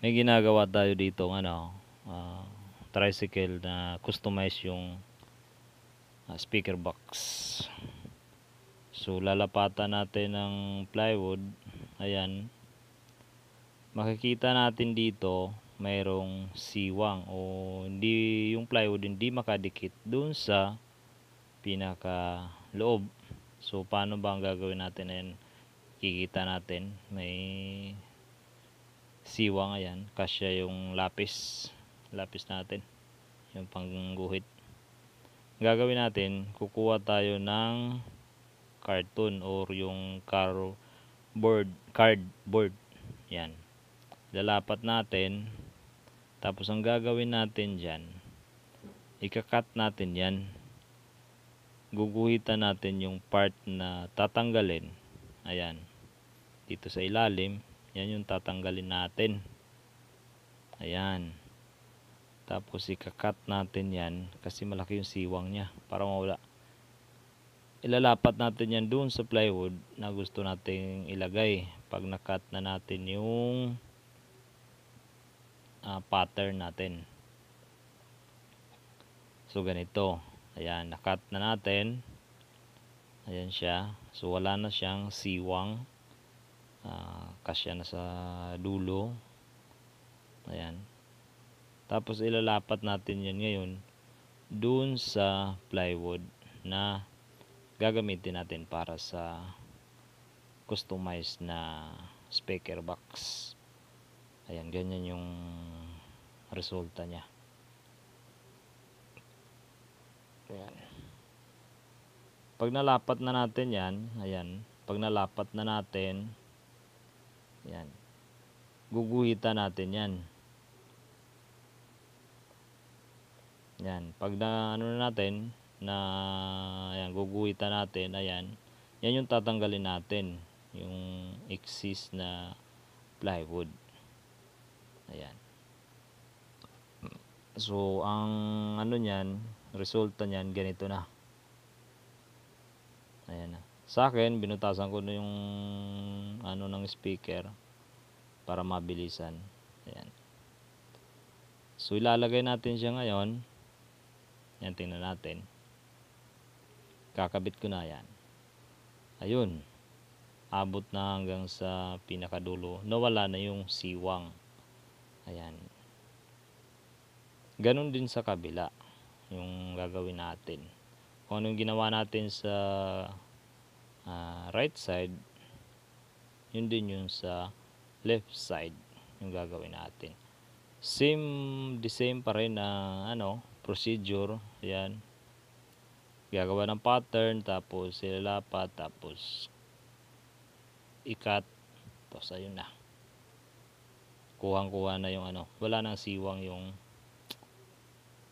May ginagawa tayo dito tricycle na customize yung speaker box. So lalapatan natin ng plywood. Ayan, makikita natin dito mayroong siwang o hindi, yung plywood hindi makadikit dun sa pinaka loob. So paano ba ang gagawin natin? Ayan, kikita natin may siwang. Ayan, kasya yung lapis natin, yung pangguhit. Gagawin natin, kukuha tayo ng carton or yung cardboard. Yan, lalapat natin, tapos ang gagawin natin dyan, ikakat natin yan, guguhitan natin yung part na tatanggalin. Ayan, dito sa ilalim, yan yung tatanggalin natin. Ayan, tapos ikakat natin yan kasi malaki yung siwang nya para mawala. Ilalapat natin yan doon sa plywood na gusto nating ilagay pag nakat na natin yung pattern natin. So ganito, ayan, nakat na natin. Ayan siya, so wala na siyang siwang, kasya na sa dulo. Ayan, tapos ilalapat natin yan ngayon doon sa plywood na gagamitin natin para sa customized na speaker box. Ayan, ganyan yung resulta nya. Ayan, pag nalapat na natin yan, ayan, pag nalapat na natin yan, guguhitan natin yan. Yan, pag na ano na natin na ayan, guguhitan natin. Ayan, yan yung tatanggalin natin, yung excess na plywood. Ayan, so ang ano nyan, resulta nyan, ganito na. Ayan na. Sa akin, binutasan ko na yung ano ng speaker para mabilisan. Ayan, so ilalagay natin siya ngayon. Yan, tingnan natin. Kakabit ko na yan. Ayun, abot na hanggang sa pinakadulo, nawala na yung siwang. Ayan, ganun din sa kabila yung gagawin natin. Kung anong ginawa natin sa right side, yun din yun sa left side yung gagawin natin. The same pa rin na procedure. Ayan, gagawa ng pattern, tapos ilalapat, tapos ikat, tapos ayun na, kuhang-kuha na yung wala nang siwang yung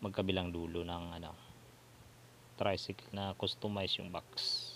magkabilang dulo ng tricycle na customize yung box.